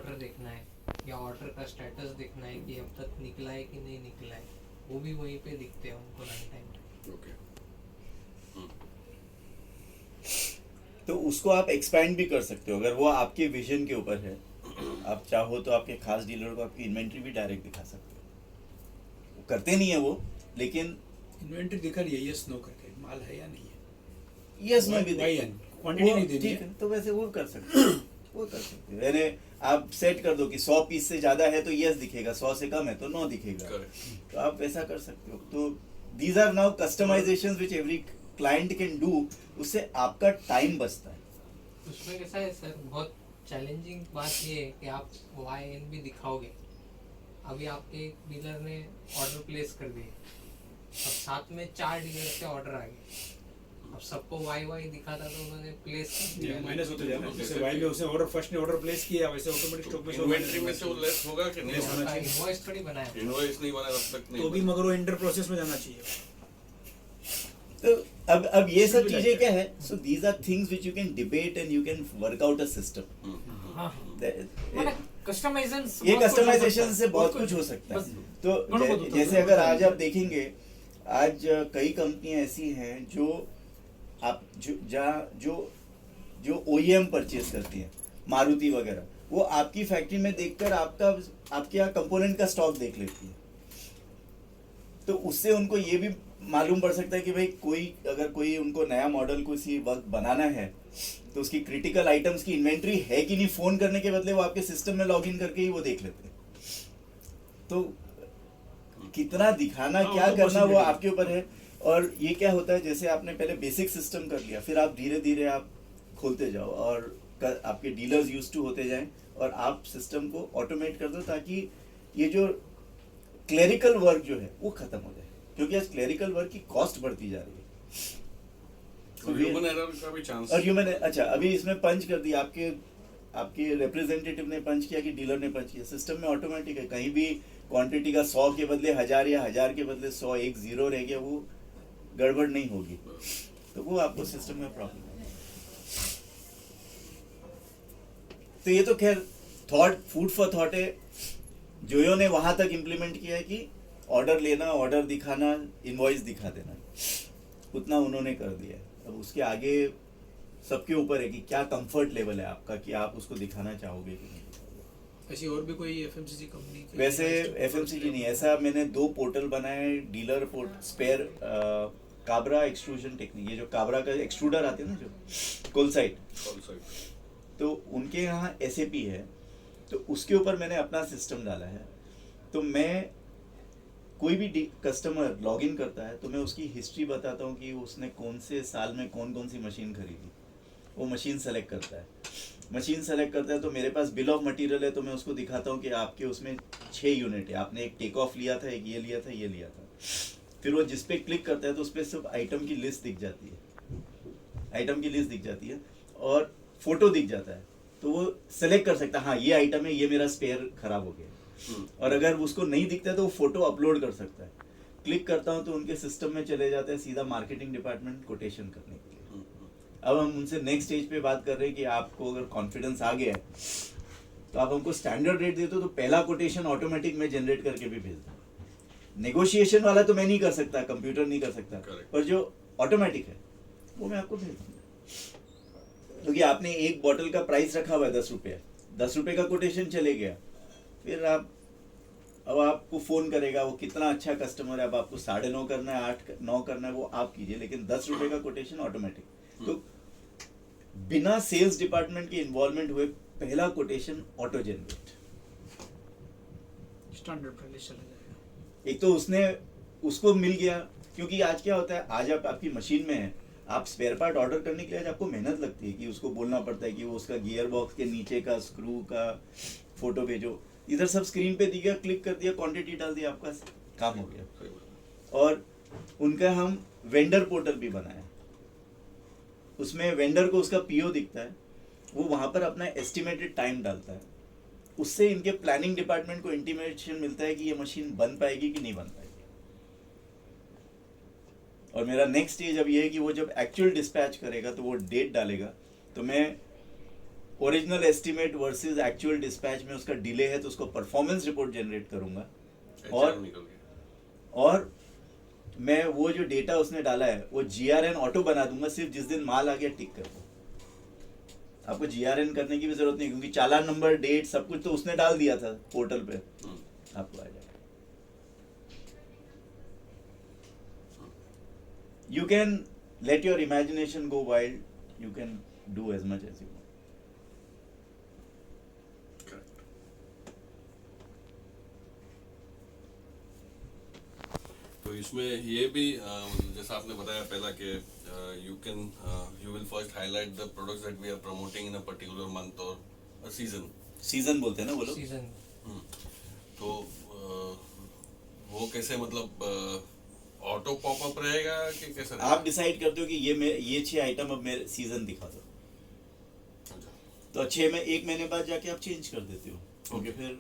Order देखना है या ऑर्डर का स्टेटस देखना है कि अब तक निकला है कि नहीं निकला है, वो भी वहीं पे दिखते हैं उनको रन टाइम। ओके। तो उसको आप एक्सपैंड भी कर सकते हो अगर वो आपके विजन के ऊपर है। आप चाहो तो आपके खास डीलर को आपकी इन्वेंट्री भी डायरेक्ट दिखा सकते हो। वो करते नहीं है वो, लेकिन इन्वेंट्री दिखा रही है यस नो करके, माल है या नहीं है, यस में भी क्वांटिटी नहीं देनी ठीक है। है, तो वैसे वो कर सकते हो। वो कर सकते हो, यानी आप सेट कर दो कि 100 पीस से ज्यादा है तो यस दिखेगा, 100 से कम है तो नो दिखेगा। करेक्ट। तो आप वैसा कर सकते हो। तो these are now customizations which every client can do. उससे आपका टाइम बचता है। उसमें कैसा है सर, बहुत चैलेंजिंग बात ये है कि आप YN भी दिखाओगे। अभी आपके डीलर ने ऑर्डर प्लेस कर दिए, अब साथ में 4 डीलर से ऑर्डर आ गए, अब सबको वाई दिखा था तो उन्होंने प्लेस कर दिया। माइनस होते जाना, जैसे वाई में उसने ऑर्डर फर्स्ट ने ऑर्डर प्लेस किया, वैसे ऑटोमेटिक स्टॉक में इन्वेंट्री में से वो लेस होगा कि नहीं Less होना होगा? चाहिए। इनवॉइस थोड़ी बनाया। इनवॉइस नहीं बना तब तक नहीं तो भी बना। मगर वो इंटर प्रोसेस में जाना चाहिए। तो अब ये सब चीजें क्या है, so these are things which you can debate and you can work out a system. हाँ, ये कस्टमाइजेशन कस्टमाइजेशन से बहुत कुछ हो सकता है। तो जैसे अगर आज आप देखेंगे, आज कई कंपनियां ऐसी हैं जो आप जो OEM परचेज करती हैं, मारुति वगैरह, वो आपकी फैक्ट्री में देखकर आपके यहाँ कंपोनेंट का स्टॉक देख लेती है। तो उससे उनको ये भी मालूम पड़ सकता है कि भाई अगर कोई उनको नया मॉडल किसी वक्त बनाना है तो उसकी क्रिटिकल आइटम्स की इन्वेंट्री है कि नहीं, फोन करने के बदले वो आपके सिस्टम में लॉगिन करके ही वो देख लेते हैं। तो कितना दिखाना, हाँ, क्या वो करना, वो possibility है। आपके ऊपर है। और ये क्या होता है, जैसे आपने पहले बेसिक सिस्टम कर लिया, फिर आप धीरे धीरे आप खोलते जाओ और आपके डीलर्स यूज टू होते जाएं और आप सिस्टम को ऑटोमेट कर दो, ताकि ये जो क्लेरिकल वर्क जो है वो खत्म हो जाए। क्योंकि आज क्लेरिकल वर्क की कॉस्ट बढ़ती जा रही है। ह्यूमन एरर का भी चांस। और ह्यूमन, अच्छा अभी इसमें पंच कर दिया, आपके रिप्रेजेंटेटिव ने पंच किया कि डीलर ने पंच किया, सिस्टम में ऑटोमेटिक है। कहीं भी क्वांटिटी का 100 के बदले 1000 या 1000 के बदले 100 एक जीरो रह गया, वो गड़बड़ नहीं होगी। तो वो आपको सिस्टम में प्रॉब्लम है। तो ये तो खैर फूड फॉर थॉट है। जोयो ने वहां तक इम्प्लीमेंट किया है कि ऑर्डर लेना, ऑर्डर दिखाना, इनवॉइस दिखा देना, उतना उन्होंने कर दिया है। अब उसके आगे सबके ऊपर है कि क्या कंफर्ट लेवल है आपका, कि आप उसको दिखाना चाहोगे कि नहीं। ऐसी और भी कोई एफएमसीजी कंपनी वैसे FMCG नहीं, ऐसा मैंने 2 पोर्टल बनाए, dealer spare Kabra extrusion technique, ये जो काबरा का एक्सट्रूडर आते हैं ना, जो कोलसाइट, तो उनके यहाँ SAP है, तो उसके ऊपर मैंने अपना सिस्टम डाला है। तो मैं कोई भी कस्टमर लॉगिन करता है तो मैं उसकी हिस्ट्री बताता हूँ कि उसने कौन से साल में कौन कौन सी मशीन खरीदी। वो मशीन सेलेक्ट करता है, मशीन सेलेक्ट करता है तो मेरे पास बिल ऑफ मटेरियल है, तो मैं उसको दिखाता हूँ कि आपके उसमें 6 यूनिट है, आपने एक टेक ऑफ लिया था, एक ये लिया था, ये लिया था। फिर वो जिस पे क्लिक करता है तो उस पर सिर्फ आइटम की लिस्ट दिख जाती है, आइटम की लिस्ट दिख जाती है और फोटो दिख जाता है। तो वो सेलेक्ट कर सकता है, हाँ ये आइटम है, ये मेरा स्पेयर खराब हो गया। और अगर उसको नहीं दिखता है तो वो फोटो अपलोड कर सकता है। क्लिक करता हूँ तो उनके सिस्टम में चले जाते हैं सीधा मार्केटिंग डिपार्टमेंट कोटेशन करने के लिए। अब हम उनसे नेक्स्ट स्टेज पे बात कर रहे हैं कि आपको अगर कॉन्फिडेंस आ गया है तो आप हमको स्टैंडर्ड रेट देते हो, तो पहला कोटेशन ऑटोमेटिक मैं जनरेट करके भी भेज दूँ। नेगोशिएशन वाला तो मैं नहीं कर सकता, कंप्यूटर नहीं कर सकता, Correct. पर जो ऑटोमेटिक है वो मैं आपको भेज दूंगा। क्योंकि आपने एक बॉटल का प्राइस रखा हुआ है 10 रुपये, 10 रुपये का कोटेशन चले गया, फिर अब आपको फोन करेगा, वो कितना अच्छा कस्टमर है, अब आपको 9:30 करना है, 8-9 करना है, वो आप कीजिए, लेकिन 10 रुपये का कोटेशन ऑटोमेटिक। तो बिना सेल्स डिपार्टमेंट के इन्वॉल्वमेंट हुए पहला quotation auto generate. Standard price चला जाएगा। एक तो उसको मिल गया, क्योंकि आज क्या होता है, आज आप आपकी मशीन में है, आप स्पेयर पार्ट ऑर्डर करने के लिए आज आपको मेहनत लगती है कि उसको बोलना पड़ता है कि वो उसका गियर बॉक्स के नीचे का स्क्रू का फोटो भेजो। इधर सब स्क्रीन पे दिया, क्लिक कर दिया, क्वांटिटी डाल दिया, आपका काम हो गया। और उनका हम वेंडर पोर्टल भी बनाया, उसमें वेंडर को उसका PO दिखता है, वो वहां पर अपना एस्टिमेटेड टाइम डालता है, उससे इनके प्लानिंग डिपार्टमेंट को इंटीमेशन मिलता है कि ये मशीन बन पाएगी कि नहीं बन पाएगी। और मेरा नेक्स्ट स्टेज अब ये है कि वो जब एक्चुअल डिस्पैच करेगा तो वो डेट डालेगा, तो मैं original estimate versus actual dispatch में उसका डिले है तो उसको परफॉर्मेंस रिपोर्ट जनरेट करूंगा HR निकल गया। और मैं वो जो डेटा उसने डाला है वो GRN ऑटो बना दूंगा, सिर्फ जिस दिन माल आ गया टिक कर दो। आपको GRN करने की भी जरूरत नहीं, क्योंकि चालान नंबर, डेट, सब कुछ तो उसने डाल दिया था पोर्टल पे, आपको आ जाएगा। You can let your imagination go wild. You can do as much as you want. Correct. तो इसमें ये भी जैसा आपने बताया पहला कि you will first highlight the products that we are promoting in a particular month or a season. Season बोलते हैं ना वो लोग। सीजन तो वो कैसे मतलब ऑटो पॉपअप रहेगा कि कैसे रहेगा? आप डिसाइड करते हो कि ये 6 आइटम अब मेरे सीजन दिखा दो, अच्छा। तो 6 में 1 महीने बाद जाके आप चेंज कर देते हो, क्योंकि फिर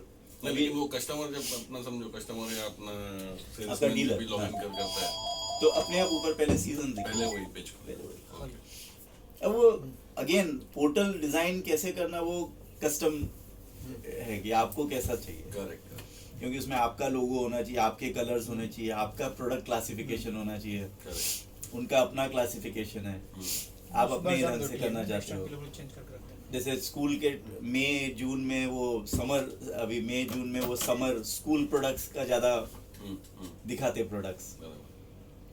नहीं, लेकिन वो कस्टमर जब अपना समझो कस्टमर या अपना आपका सेल्समैन dealer, भी लॉग इन हाँ। करता है, तो अपने आप ऊपर पहले सीजन दिखा, पहले वही पेज पहले वही। ओके। अब वो अगेन पोर्टल डिजाइन कैसे करना वो कस्टम है कि आपको कैसा चाहिए, करेक्ट। क्योंकि उसमें आपका लोगो होना चाहिए, आपके कलर्स होने चाहिए, आपका प्रोडक्ट क्लासिफिकेशन होना चाहिए, करेक्ट। उनका अपना क्लासिफिकेशन है, आप अपने रंग से करना चाहते हो। चेंज करके रख देना। जैसे स्कूल के मई जून में वो समर, अभी मई जून में वो समर स्कूल प्रोडक्ट्स का ज़्यादा दिखाते प्रोडक्ट्स,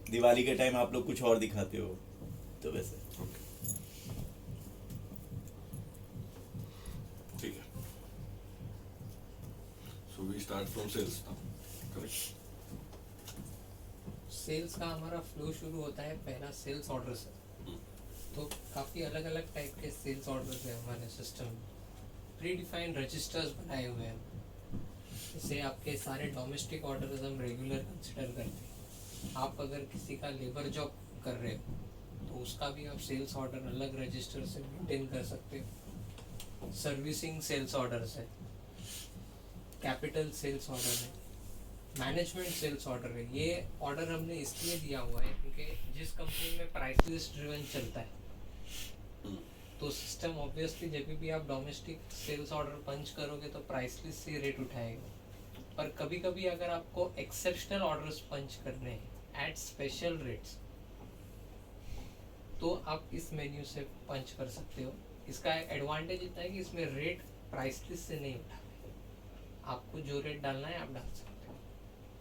दिवाली के टाइम आप लोग कुछ और दिखाते हो, तो वैसे ठीक है। So we start from sales now, correct. Sales का हमारा फ्लो शुरू होता है पहला सेल्स ऑर्डर से। तो काफ़ी अलग अलग टाइप के सेल्स ऑर्डर्स हैं हमारे सिस्टम में। प्री डिफाइंड रजिस्टर्स बनाए हुए हैं, जैसे आपके सारे डोमेस्टिक ऑर्डर्स हम रेगुलर कंसिडर करते हैं। आप अगर किसी का लेबर जॉब कर रहे हो तो उसका भी आप सेल्स ऑर्डर अलग रजिस्टर से मेंटेन कर सकते हो। सर्विसिंग सेल्स ऑर्डर्स है, कैपिटल सेल्स ऑर्डर है, मैनेजमेंट सेल्स ऑर्डर है। ये ऑर्डर हमने इसलिए दिया हुआ है क्योंकि जिस कंपनी में प्राइस लिस्ट ड्रिवन चलता है तो सिस्टम ऑब्वियसली जब भी आप डोमेस्टिक सेल्स ऑर्डर पंच करोगे तो प्राइस लिस्ट से रेट उठाएगा। पर कभी कभी अगर आपको एक्सेप्शनल ऑर्डर्स पंच करने हैं एट स्पेशल रेट्स तो आप इस मेन्यू से पंच कर सकते हो। इसका एडवांटेज इतना है कि इसमें रेट प्राइस लिस्ट से नहीं उठा, आपको जो रेट डालना है आप डाल सकते हो।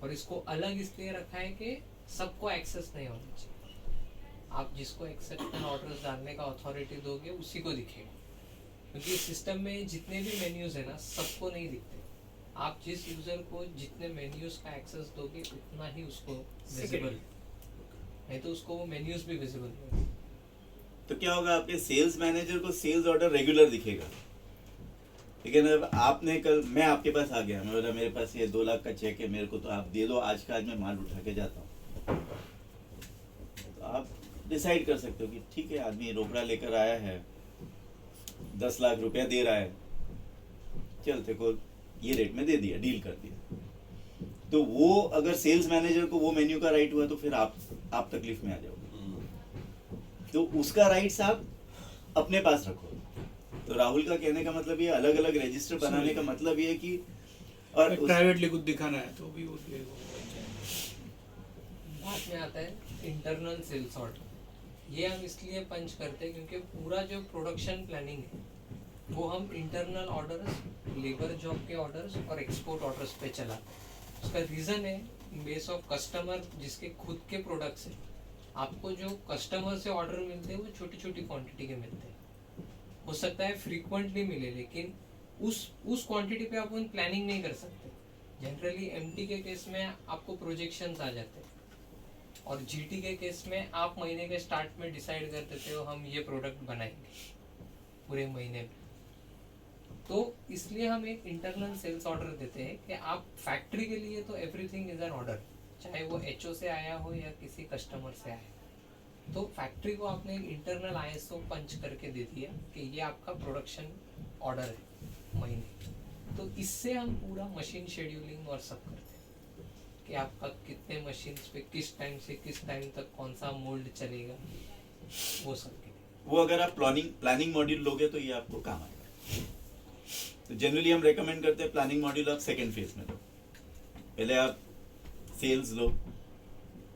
और इसको अलग इसलिए रखा है कि सबको एक्सेस नहीं होना चाहिए। आप जिसको एक्सेप्शनल ऑर्डर्स डालने का अथॉरिटी दोगे उसी को दिखेगा, क्योंकि सिस्टम में जितने भी मेन्यूज है ना सबको नहीं दिखते। आप जिस यूजर को जितने मेन्यूज का एक्सेस दोगे उतना ही उसको विजिबल, नहीं तो उसको वो मेन्यूज भी विजिबल नहीं। तो क्या होगा, आपके सेल्स मैनेजर को सेल्स ऑर्डर रेगुलर दिखेगा, लेकिन अब आपने कल, मैं आपके पास आ गया, मैं बोला मेरे पास ये 2 लाख का चेक है, मेरे को तो आप दे दो, आज का आज मैं माल उठा के जाता हूँ। तो आप डिसाइड कर सकते हो कि ठीक है, आदमी रोकड़ा लेकर आया है, 10 लाख रुपया दे रहा है, चल तेरे को ये रेट में दे दिया, डील कर दिया। तो वो अगर सेल्स मैनेजर को वो मेन्यू का राइट हुआ तो फिर आप तकलीफ में आ जाओगे। तो उसका राइट्स आप अपने पास रखो। तो राहुल का कहने का मतलब ये अलग अलग रजिस्टर बनाने का मतलब ये है कि और प्राइवेटली कुछ दिखाना है तो भी वो बात में आता है इंटरनल सेल्स ऑर्डर। ये हम इसलिए पंच करते हैं क्योंकि पूरा जो प्रोडक्शन प्लानिंग है वो हम इंटरनल ऑर्डर्स, लेबर जॉब के ऑर्डर्स और एक्सपोर्ट ऑर्डर्स पे चला। उसका रीज़न है बेस ऑफ कस्टमर जिसके खुद के प्रोडक्ट्स हैं। आपको जो कस्टमर से ऑर्डर मिलते हैं वो छोटी छोटी क्वांटिटी के मिलते हैं, हो सकता है फ्रीक्वेंटली मिले, लेकिन उस क्वांटिटी पे आप उन प्लानिंग नहीं कर सकते। जनरली एमटी के केस में आपको प्रोजेक्शंस आ जाते हैं और जीटी के केस में आप महीने के स्टार्ट में डिसाइड कर देते हो हम ये प्रोडक्ट बनाएंगे पूरे महीने में। तो इसलिए हम एक इंटरनल सेल्स ऑर्डर देते हैं कि आप फैक्ट्री के लिए तो एवरीथिंग इज एन ऑर्डर, चाहे वो एचओ से आया हो या किसी कस्टमर से आया। तो फैक्ट्री को आपने एक इंटरनल आईएसओ पंच करके दे दिया कि ये आपका प्रोडक्शन ऑर्डर है महीने। तो इससे हम पूरा मशीन शेड्यूलिंग और सब करते हैं कि आपका कितने मशीन्स पे किस टाइम से किस टाइम तक कौन सा मोल्ड चलेगा, वो सब के लिए। वो अगर आप प्लानिंग मॉड्यूल लोगे तो ये आपको काम आएगा। तो जनरली हम रेकमेंड करते हैं प्लानिंग मॉड्यूल आप सेकेंड फेज में लो। पहले आप सेल्स लो,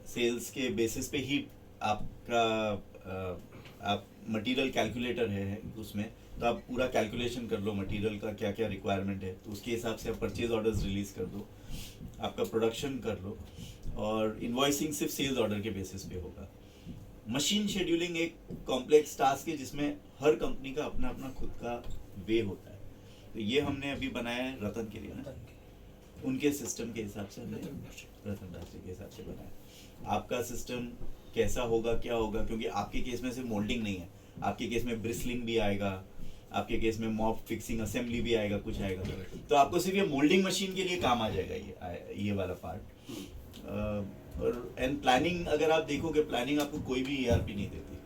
सेल्स के बेसिस पे ही आपका आप मटेरियल कैलकुलेटर है उसमें, तो आप पूरा कैलकुलेशन कर लो मटेरियल का क्या क्या रिक्वायरमेंट है, तो उसके हिसाब से आप परचेज ऑर्डर्स रिलीज कर दो, आपका प्रोडक्शन कर लो, और इन्वॉइसिंग सिर्फ सेल्स ऑर्डर के बेसिस पे होगा। मशीन शेड्यूलिंग एक कॉम्प्लेक्स टास्क है जिसमें हर कंपनी का अपना अपना खुद का वे होता है, तो ये हमने अभी बनाया है रतन के लिए ना, उनके सिस्टम के हिसाब से हमने रतन डास्टर के हिसाब से बनाया। आपका सिस्टम कैसा होगा क्या होगा, क्योंकि आपके केस में सिर्फ मोल्डिंग नहीं है, आपके केस में ब्रिसलिंग भी आएगा, आपके केस में मॉप फिक्सिंग असेंबली भी आएगा, कुछ आएगा, तो आपको सिर्फ ये मोल्डिंग मशीन के लिए काम आ जाएगा ये वाला पार्ट। और एंड प्लानिंग अगर आप देखोगे, प्लानिंग आपको कोई भी ERP नहीं देती,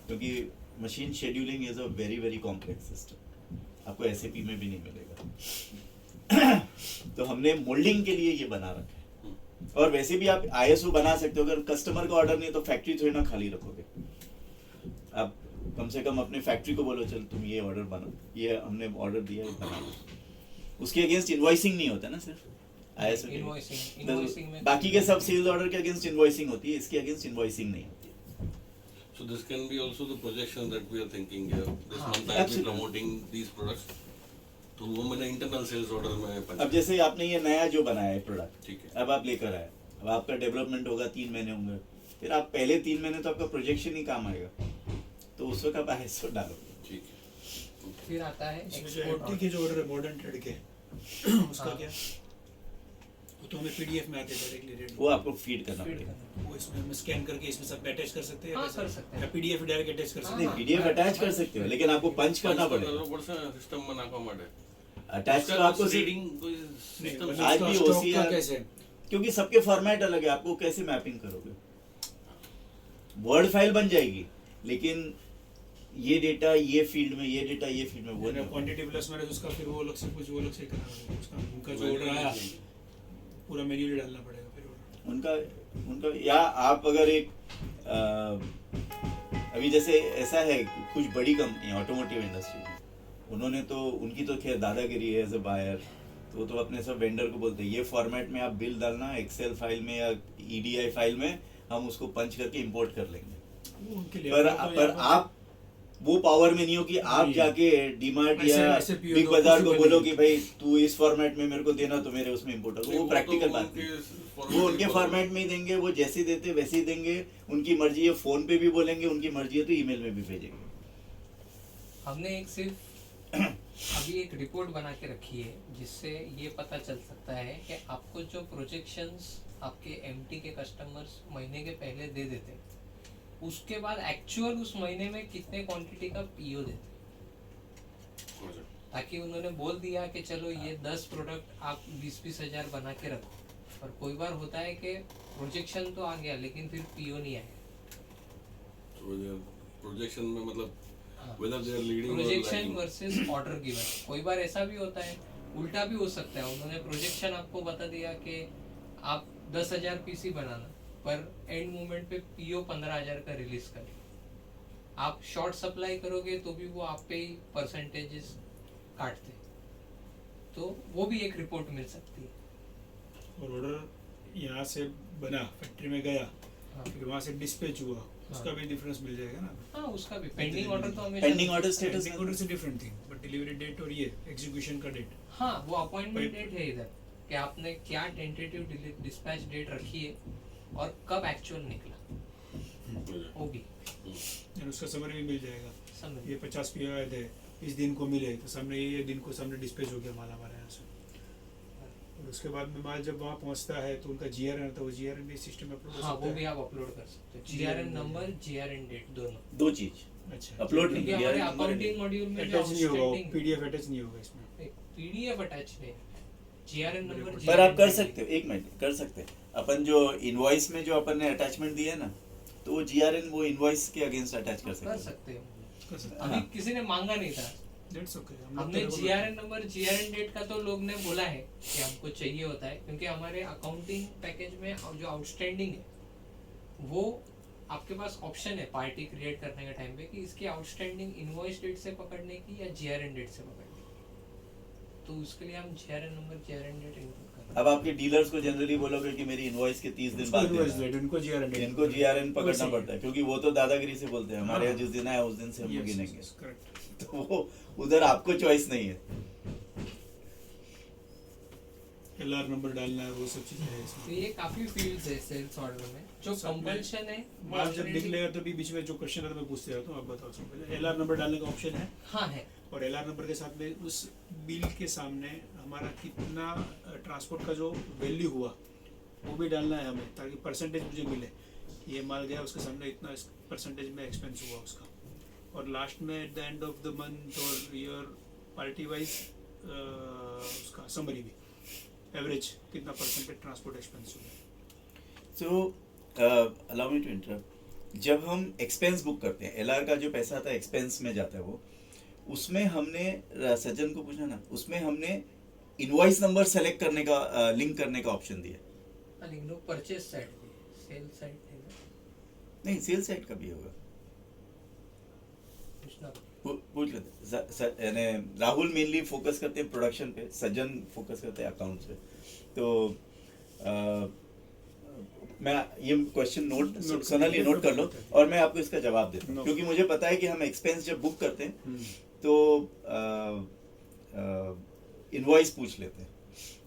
क्योंकि machine scheduling is a very very complex system, आपको SAP में भी नहीं मिलेगा। तो हमने मोल्डिंग के लिए ये बना रखा है, और वैसे भी आप ISO बना सकते हो, अगर कस्टमर का ऑर्डर नहीं है तो फैक्ट्री थोड़ी ना खाली रखोगे, आप कम से कम अपने फैक्ट्री को बोलो चल तुम ये ऑर्डर बनो, ये हमने ऑर्डर दिया है बना लो। उसके अगेंस्ट इनवॉइसिंग नहीं होता ना सिर्फ ISO के, इनवॉइसिंग में बाकी के सब सेल्स ऑर्डर के अगेंस्ट इनवॉइसिंग होती है, इसके अगेंस्ट इनवॉइसिंग नहीं होती। So this can be also the projection that we are thinking here. This हाँ, month I will be absolutely. promoting these products. तो वो मैंने इंटरनल सेल्स ऑर्डर में पंच अब जैसे आपने ये नया जो बनाया है प्रोडक्ट, ठीक है। अब आप लेकर आए, अब आपका डेवलपमेंट होगा 3 महीने होंगे, फिर आप पहले 3 महीने तो आपका प्रोजेक्शन ही काम आएगा, तो उस वक्त आप ISO डालोगे। ठीक है। फिर आता है इसमें जो एक्सपोर्ट MT के जो ऑर्डर है मॉडर्न ट्रेड के उसका हाँ। क्या, वो तो हमें PDF में आते हैं डायरेक्टली रेट, वो आपको फीड करना फीड पड़ेगा। करना। वो इसमें हम स्कैन करके इसमें सब अटैच कर सकते हैं हाँ, वैसे? कर सकते हैं। या PDF डायरेक्ट अटैच कर सकते नहीं, हैं? PDF अटैच कर सकते हो, लेकिन आपको पंच करना पड़ेगा। सिस्टम बनाना पड़े अटैच तो आपको सिर्फ, रीडिंग कोई नहीं, सिस्टम मतलब आज उसका भी stock OCR का कैसे है? क्योंकि सबके फॉर्मेट अलग है, आपको कैसे मैपिंग करोगे? वर्ड फाइल बन जाएगी, लेकिन ये डेटा ये फील्ड में, ये डेटा ये फील्ड में, वो नहीं होगा। क्वांटिटी प्लस माइनस उसका फिर वो अलग से कुछ वो अलग से करना पड़ेगा, उसका उनका जो ऑर्डर आया पूरा मैन्युअली डालना पड़ेगा फिर order। उनका या आप अगर एक अभी जैसे ऐसा है, कुछ बड़ी कंपनी ऑटोमोटिव इंडस्ट्री में, उन्होंने तो उनकी तो खैर दादागिरी है एज अ बायर, तो वो तो अपने सब वेंडर को बोलते हैं ये फॉर्मेट में आप बिल डालना एक्सेल फाइल में या EDI फाइल में, हम उसको पंच करके इंपोर्ट कर लेंगे। वो उनके लिए पर तो पर यहाँ आप वो पावर में नहीं हो कि आप नहीं। जाके डीमार्ट या ऐसे PO बिग तो बाजार कुछ को भी बोलो नहीं। कि भाई तू इस फॉर्मेट में मेरे को देना, तो मेरे उसमें इंपोर्ट होगा, वो प्रैक्टिकल बात नहीं। वो उनके फॉर्मेट में ही देंगे, वो जैसे देते वैसे ही देंगे, उनकी मर्जी है, फोन पे भी बोलेंगे, उनकी मर्जी है तो ईमेल में भी भेजेंगे। हमने एक सिर्फ अभी एक रिपोर्ट बना के रखी है जिससे ये पता चल सकता है कि आपको जो प्रोजेक्शंस आपके MT के कस्टमर्स महीने के पहले दे देते, उसके बाद एक्चुअल उस महीने में कितने क्वांटिटी का PO देते, ताकि उन्होंने बोल दिया कि चलो ये 10 प्रोडक्ट आप 20-20 हजार बना के रखो, पर कोई बार होता है कि प्रोजेक्शन तो आ गया लेकिन फिर PO नहीं आया। प्रोजेक्शन में मतलब whether they are leading or projection lagging. Versus order given, कोई बार ऐसा भी होता है, उल्टा भी हो सकता है, उन्होंने प्रोजेक्शन आपको बता दिया कि आप 10,000 PC बनाना, पर एंड मोमेंट पे PO 15,000 का रिलीज करें, आप शॉर्ट सप्लाई करोगे तो भी वो आप पे ही परसेंटेजेस काटते, तो वो भी एक रिपोर्ट मिल सकती है। और ऑर्डर यहाँ से बना फैक्ट्री में गया, हाँ। फिर वहाँ से डिस्पैच हुआ, उसका भी डिफरेंस मिल जाएगा ना। हाँ, उसका भी पेंडिंग ऑर्डर तो हमेशा pending order status Pending order से different thing, but delivery date और ये एग्जीक्यूशन का डेट, हाँ, वो अपॉइंटमेंट डेट है इधर कि आपने क्या टेंटेटिव डिस्पैच डेट रखी है और कब एक्चुअल निकला, वो भी और उसका समरी भी मिल जाएगा। समझ। ये 50 PO आए थे, इस दिन को मिले तो सामने ये दिन को सामने डिस्पैच हो गया माल हमारे यहाँ से, और उसके बाद में माल जब वहाँ पहुँचता है तो उनका GRN आता है, वो GRN भी सिस्टम में अपलोड हो हाँ, सकता वो भी है। आप अपलोड कर सकते हो, GRN नंबर, GRN डेट दोनों, दो चीज अच्छा, अपलोड नहीं क्योंकि किया हमारे है, नंबर अकाउंटिंग मॉड्यूल में जो अटैच नहीं होगा, आउटस्टैंडिंग PDF अटैच नहीं होगा इसमें। PDF अटैच नहीं, GRN नंबर, पर आप कर सकते हो, एक मिनट कर सकते हैं अपन, जो इनवॉइस में जो अपन ने अटैचमेंट दिया है ना, तो वो GRN वो इनवॉइस के अगेंस्ट अटैच कर कर सकते हैं। सकते हो। कर सकते अभी हाँ। किसी ने मांगा नहीं था, That's okay, हम लोग हमने तो regular- GRN number, GRN date का तो लोग ने बोला है कि हमको चाहिए होता है, क्योंकि हमारे अकाउंटिंग पैकेज में जो आउटस्टैंडिंग है वो आपके पास ऑप्शन है पार्टी क्रिएट करने के टाइम पे कि इसकी आउटस्टैंडिंग इनवॉइस डेट से पकड़ने की या जीआरएन डेट से पकड़ने की। तो उसके लिए हम GRN number GRN date input कर रहे हैं। अब आपके डीलर्स को जनरली बोलोगे कि मेरी इनवॉइस के 30 दिन बाद इनवॉइस देना। डेट इनको जीआरएन इनको जीआरएन पकड़ना वैसे ही। पड़ता है क्योंकि वो तो दादागिरी से बोलते हैं हमारे यहाँ हाँ। जिस दिन आया उस दिन से हम Yes, गिनेंगे। yes, correct. तो वो उधर आपको चॉइस नहीं है। LR नंबर डालना है, वो सब चीजें है तो इसमें। ये काफी फील्ड्स है सेल्स ऑर्डर में जो सब में कंपल्शन है। माल जब निकलेगा तभी बीच में जो क्वेश्चन है तो मैं पूछते रहता हूँ, आप बताओ सब पहले। LR नंबर डालने का ऑप्शन है, हाँ है। और LR नंबर के साथ में उस बिल के सामने हमारा कितना ट्रांसपोर्ट का जो वैल्यू हुआ वो भी डालना है हमें, ताकि परसेंटेज मुझे मिले। ये माल गया उसके सामने इतना परसेंटेज में एक्सपेंस हुआ उसका, और लास्ट में at the end of the month और ईयर पार्टी वाइज उसका समरी भी, एवरेज कितना परसेंटेज ट्रांसपोर्ट एक्सपेंस हुआ। So allow me to interrupt. जब हम एक्सपेंस बुक करते हैं, एलआर का जो पैसा आता है एक्सपेंस में जाता है, वो उसमें हमने सज्जन को पूछा ना, उसमें हमने इनवॉइस नंबर सेलेक्ट करने का लिंक करने का ऑप्शन दिया। लिंक लो परचेज साइड पे, सेल साइड पे नहीं, सेल साइड का भी होगा, पूछना। पूछ लेते। यानी राहुल मेनली फोकस करते हैं प्रोडक्शन पे, सज्जन फोकस करते हैं अकाउंट्स पे। तो मैं ये क्वेश्चन नोट सोनाली नोट कर लो और मैं आपको इसका जवाब देता हूँ, क्योंकि मुझे पता है कि हम एक्सपेंस जब बुक करते हैं तो इनवॉइस पूछ लेते हैं,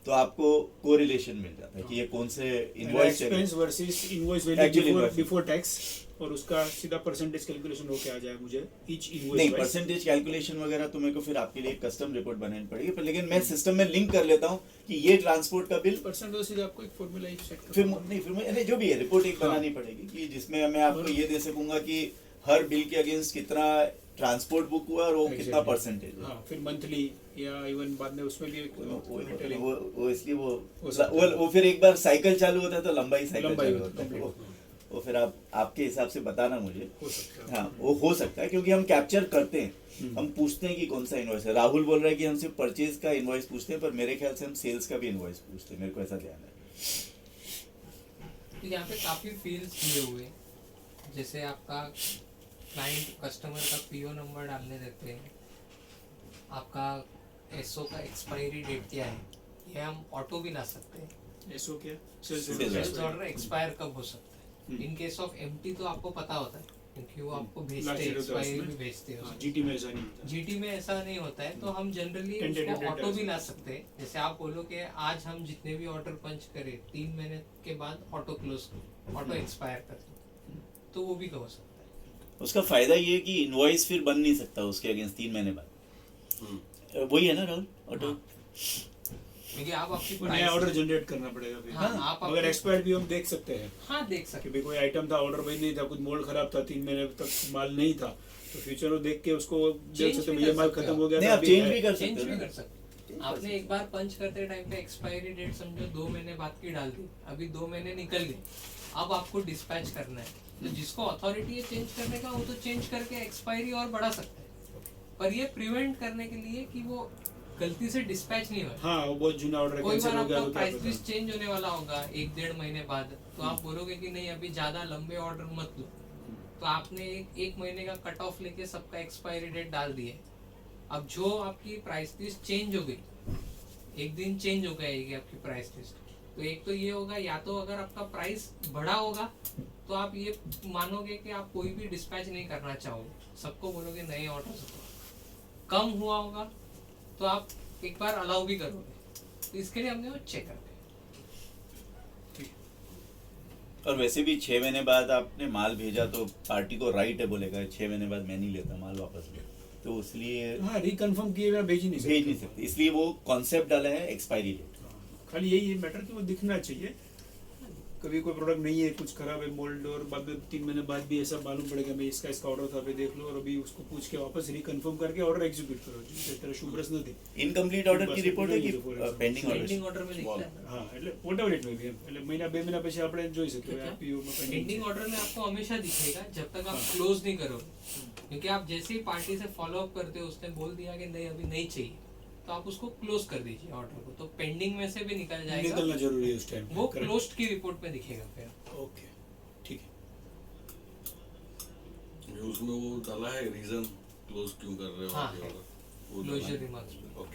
तो आपको कोरिलेशन मिल जाता है कि ये कौन से invoice expense versus invoice Actual value invoice. Before tax, और उसका सीधा परसेंटेज कैलकुलेशन होके आ जाए मुझे ईच इनवॉइस नहीं, परसेंटेज कैलकुलेशन वगैरह तो मेरे को फिर आपके लिए कस्टम रिपोर्ट बनानी पड़ेगी, पर लेकिन मैं सिस्टम में लिंक कर लेता हूँ कि ये ट्रांसपोर्ट का बिल परसेंट तो सीधा आपको एक फॉर्मूला ही सेट फिर नहीं, फिर मुझे जो भी है रिपोर्ट एक हाँ। बनानी पड़ेगी कि जिसमें मैं आपको ये दे सकूंगा कि हर बिल के अगेंस्ट कितना ट्रांसपोर्ट बुक हुआ और वो कितना परसेंटेज है। हाँ, फिर मंथली या इवन बाद में उसमें भी एक डिटेलिंग वो इसलिए हो सकता है। वो फिर एक बार साइकिल चालू होता है तो लंबाई साइकिल लंबाई चालू होता है, complete। वो फिर आप आपके हिसाब से बताना मुझे। हो सकता है। हाँ, वो हो सकता है क्योंकि हम कैप्चर करते हैं, हम पूछते हैं कि कौन सा इनवॉइस है। राहुल बोल रहा है कि हम सिर्फ परचेज का इनवॉइस पूछते हैं, पर मेरे ख्याल से हम सेल्स का भी इनवॉइस पूछते हैं, मेरे को ऐसा ध्यान है। तो यहाँ पे काफी फील्ड्स दिए हुए हैं, जैसे आपका क्लाइंट कस्टमर का पीओ नंबर डालने देते हैं, आपका एसओ का एक्सपायरी डेट क्या है, ये हम ऑटो भी ला सकते हैं। एसओ क्या sales Sales sales order। Order expire कब हो सकता है। इन केस ऑफ एमटी तो आपको पता होता है क्योंकि वो आपको भेजते Last हैं, year होता है एक्सपायरी उसमें। भी भेजते हैं उसमें। जीटी में ऐसा नहीं होता। जीटी में ऐसा नहीं होता है, तो हम जनरली Tentative उसको date ऑटो भी ऐसा। ला सकते हैं। जैसे आप बोलो कि आज हम जितने भी ऑर्डर पंच करें 3 महीने के बाद ऑटो क्लोज ऑटो एक्सपायर कर दो, तो वो भी हो सकता है। उसका फायदा ये है कि इनवॉइस फिर बन नहीं सकता उसके अगेंस्ट 3 महीने बाद। वही है ना राहुल, ऑटो। क्योंकि आप आपकी वो नया ऑर्डर जनरेट करना पड़ेगा फिर। हाँ, आप अगर अपने- एक्सपायर भी हम देख सकते हैं हाँ देख कि सकते भाई कोई आइटम था, ऑर्डर भाई नहीं था, कुछ मोल्ड खराब था, 3 महीने तक माल नहीं था, तो फ्यूचर में देख के उसको देख Change सकते भी हैं ये कर माल सकते खत्म हो। हो गया नहीं, था, आप अभी चेंज है। भी कर चेंज सकते भी हो कर ना। सकते हैं। आपने एक बार पंच करते टाइम पे एक्सपायरी डेट समझो 2 महीने बाद की डाल दी, अभी 2 महीने निकल गए, अब आपको डिस्पैच करना है, तो जिसको अथॉरिटी है चेंज करने का वो तो चेंज करके एक्सपायरी और बढ़ा सकता है, पर ये प्रिवेंट करने के लिए कि वो गलती से डिस्पैच नहीं हो। हाँ, वो बहुत जूना ऑर्डर कोई कैंसिल बार हो गया आपका तो क्या प्राइस पता। लिस्ट चेंज होने वाला होगा 1-1.5 महीने बाद, तो आप बोलोगे कि नहीं अभी ज्यादा लंबे ऑर्डर मत लो, तो आपने एक महीने का कट ऑफ लेके सबका एक्सपायरी डेट डाल दिए। अब जो आपकी प्राइस लिस्ट चेंज हो गई, एक दिन चेंज हो गई आपकी प्राइस लिस्ट, तो एक तो ये होगा, या तो अगर आपका प्राइस बढ़ा होगा तो आप ये मानोगे कि आप कोई भी डिस्पैच नहीं करना चाहोगे, सबको बोलोगे नए ऑर्डर। कम हुआ होगा तो आप एक बार अलाउ भी करोगे, तो इसके लिए हमने वो चेक कर और वैसे भी 6 महीने बाद आपने माल भेजा तो पार्टी को राइट है, बोलेगा 6 महीने बाद मैं नहीं लेता माल वापस ले, तो इसलिए हाँ, रिकन्फर्म किए बिना भेज ही नहीं सकते। भेज नहीं सकते, इसलिए वो कॉन्सेप्ट डाला है एक्सपायरी डेट। खाली यही है मैटर कि वो दिखना चाहिए। कभी कोई प्रोडक्ट नहीं है, कुछ खराब है मोल्ड, और बाद में 3 महीने बाद भी ऐसा मालूम पड़ेगा मैं इसका ऑर्डर था, अभी देख लो, और अभी उसको पूछ के वापस रिकन्फर्म करके ऑर्डर एग्जीक्यूट करो, जिस तरह शुभ प्रश्न थे। इनकम्प्लीट ऑर्डर की रिपोर्ट है कि पेंडिंग पेंडिंग ऑर्डर? ऑर्डर में दिखता है। हाँ, એટલે whatever it may be, એટલે મહિના 2 મહિના પછી આપણે જોઈ શકીએ આ PO માં pending पेंडिंग છે। ऑर्डर में आपको हमेशा दिखेगा जब तक आप क्लोज नहीं करोगे, क्योंकि आप जैसे ही पार्टी से फॉलो अप करते हो, उसने बोल दिया कि नहीं अभी नहीं चाहिए, तो आप उसको क्लोज कर दीजिए ऑर्डर को, तो पेंडिंग में से भी निकल निकलना जाएगा, जरूरी है उस टाइम वो क्लोज्ड की रिपोर्ट में दिखेगा फिर। ओके, ठीक है। ये उसमें वो डाला है रीजन क्लोज क्यों कर रहे हो हाँ, आप ये है। वाला? वो डाला क्लोजर है? रिमार्क्स पे ओके